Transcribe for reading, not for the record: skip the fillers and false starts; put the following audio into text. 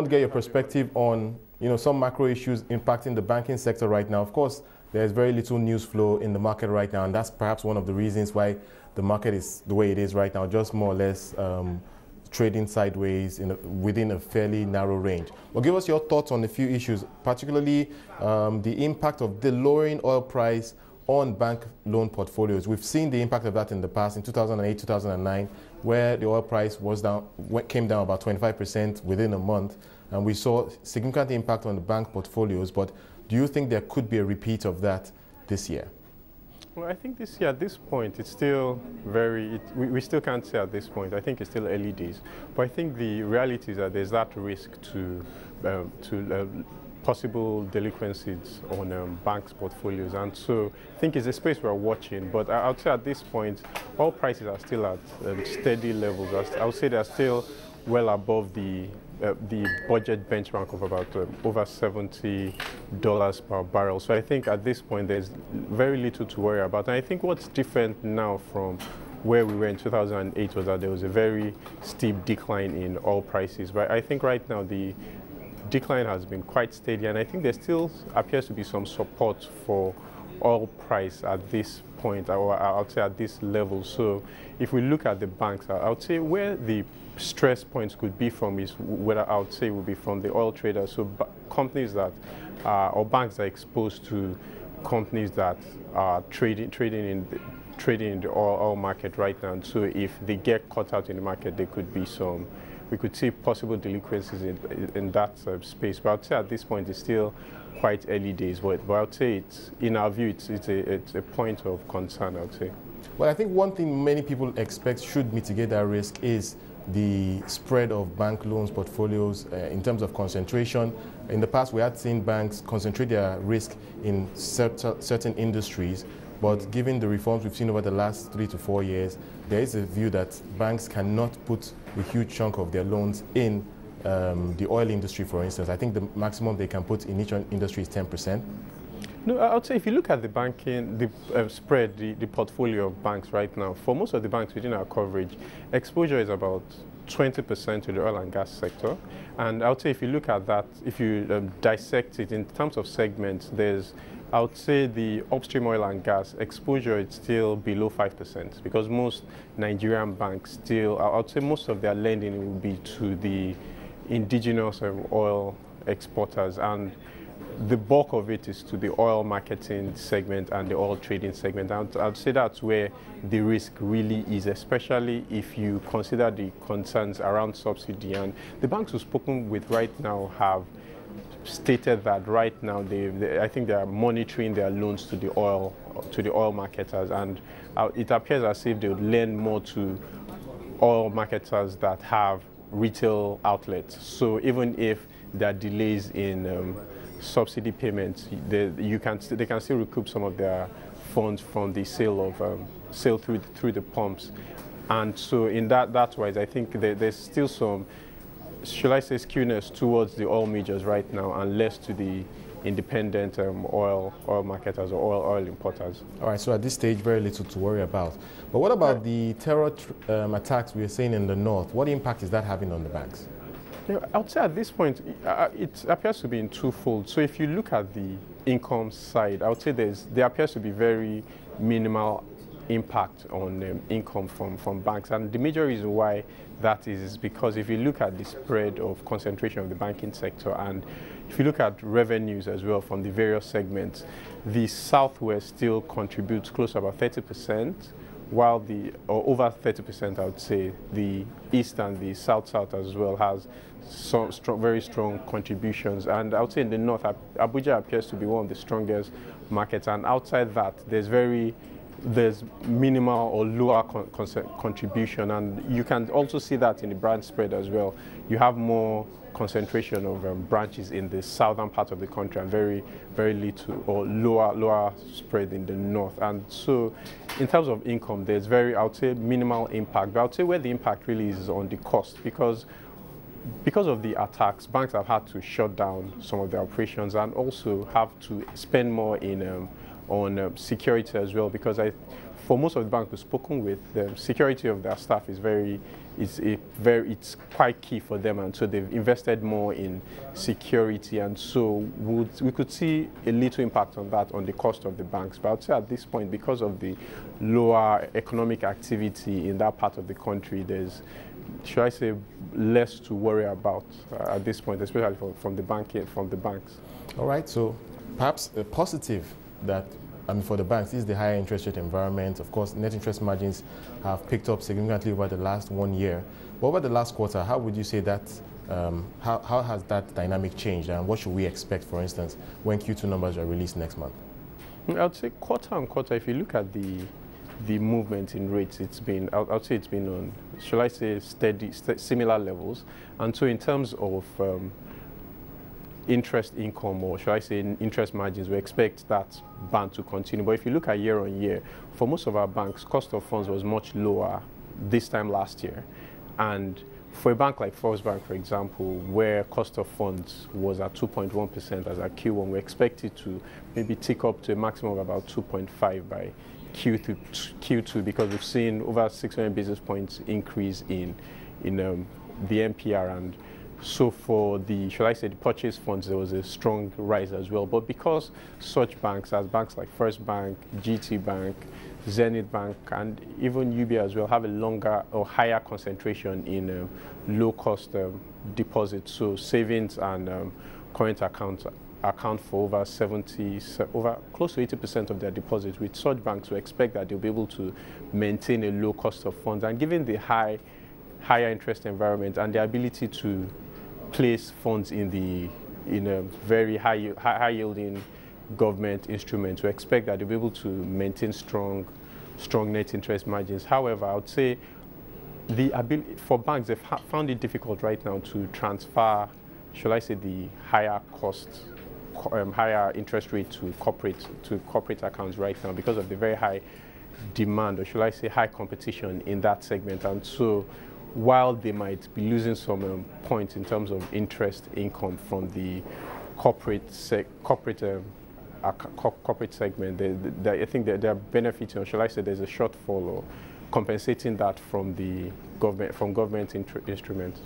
want to get your perspective on, some macro issues impacting the banking sector right now. Of course, there's very little news flow in the market right now, and that's perhaps one of the reasons why the market is the way it is right now, just more or less trading sideways within a fairly narrow range. Well, give us your thoughts on a few issues, particularly the impact of the lowering oil price on bank loan portfolios. We've seen the impact of that in the past, in 2008, 2009, where the oil price came down about 25% within a month, and we saw significant impact on the bank portfolios. But do you think there could be a repeat of that this year? Well, I think this year, at this point, it's still we still can't say at this point. I think it's still early days. But I think the reality is that there's that risk to possible delinquencies on banks' portfolios. And so I think it's a space we're watching. But I would say at this point, oil prices are still at steady levels. I would say they're still well above the budget benchmark of about over $70 per barrel. So I think at this point there's very little to worry about. And I think what's different now from where we were in 2008 was that there was a very steep decline in oil prices. But I think right now the decline has been quite steady, and I think there still appears to be some support for oil price at this point, or I would say at this level. So if we look at the banks, I would say where the stress points could be from is whether I would say would be from the oil traders. So companies that or banks that are exposed to companies that are trading in the oil market right now. And so if they get caught out in the market, there could be we could see possible delinquencies in that space. But I'd say at this point it's still quite early days. But I'd say in our view, it's a point of concern, I would say. Well, I think one thing many people expect should mitigate that risk is the spread of bank loans portfolios in terms of concentration. In the past, we had seen banks concentrate their risk in certain industries. But given the reforms we've seen over the last 3 to 4 years, there is a view that banks cannot put a huge chunk of their loans in the oil industry, for instance. I think the maximum they can put in each industry is 10%. No, I would say if you look at the banking, the spread, the portfolio of banks right now, for most of the banks within our coverage, exposure is about 20% to the oil and gas sector. And I would say if you look at that, if you dissect it in terms of segments, I would say the upstream oil and gas exposure is still below 5%, because most Nigerian banks still, I would say most of their lending will be to the indigenous oil exporters, and the bulk of it is to the oil marketing segment and the oil trading segment. I'd say that's where the risk really is, especially if you consider the concerns around subsidy. And the banks we've spoken with right now have stated that right now I think they are monitoring their loans to the oil marketers, and it appears as if they would lend more to oil marketers that have retail outlets. So even if there are delays in subsidy payments, they can still recoup some of their funds from the sale through the pumps. And so in that wise, I think there's still some, should I say, skewness towards the oil majors right now, and less to the independent oil marketers or oil importers. All right, so at this stage, very little to worry about. But what about the terror attacks we are seeing in the north? What impact is that having on the banks? I would say at this point, it appears to be in twofold. So if you look at the income side, I would say there appears to be very minimal impact on income from banks. And the major reason why that is because if you look at the spread of concentration of the banking sector, and if you look at revenues as well from the various segments, the Southwest still contributes close to about 30%, while or over 30%, I would say, the East and the South as well has some very strong contributions. And I would say in the North, Abuja appears to be one of the strongest markets. And outside that, there's minimal or lower contribution. And you can also see that in the branch spread as well. You have more concentration of branches in the southern part of the country, and very, very little or lower spread in the north. And so in terms of income, there's I would say, minimal impact. But I would say where the impact really is on the cost, because of the attacks, banks have had to shut down some of their operations and also have to spend more on security as well, because for most of the banks we've spoken with, the security of their staff is it's quite key for them, and so they've invested more in security, and so we could see a little impact on that on the cost of the banks. But I would say at this point, because of the lower economic activity in that part of the country, there's, should I say, less to worry about at this point, especially from the banks. All right, so perhaps a positive that, for the banks is the higher interest rate environment. Of course, net interest margins have picked up significantly over the last 1 year. But over the last quarter, how would you say that, how has that dynamic changed, and what should we expect, for instance, when Q2 numbers are released next month? I would say quarter on quarter, if you look at the movement in rates, it's been, I'd say it's been on, shall I say, steady, similar levels. And so in terms of interest income, or should I say interest margins, we expect that band to continue. But if you look at year on year, for most of our banks, cost of funds was much lower this time last year. And for a bank like First Bank, for example, where cost of funds was at 2.1% as at Q1, we expect it to maybe tick up to a maximum of about 2.5 by Q2, because we've seen over 600 basis points increase in the MPR, and so for the, shall I say, the purchase funds, there was a strong rise as well. But because such banks as banks like First Bank, GT Bank, Zenith Bank, and even UBA as well have a longer or higher concentration in low-cost deposits, so savings and current accounts account for over close to 80% of their deposits. With such banks, we expect that they'll be able to maintain a low cost of funds, and given the higher interest environment and the ability to place funds in a very high yielding government instruments, we expect that they'll be able to maintain strong net interest margins. However, I would say the ability for banks, they've found it difficult right now to transfer, shall I say, the higher interest rate to corporate accounts right now, because of the very high demand, or should I say high competition in that segment. And so while they might be losing some points in terms of interest income from the corporate segment, I think that they're benefiting, or shall I say there's a shortfall, or compensating that from the government instruments.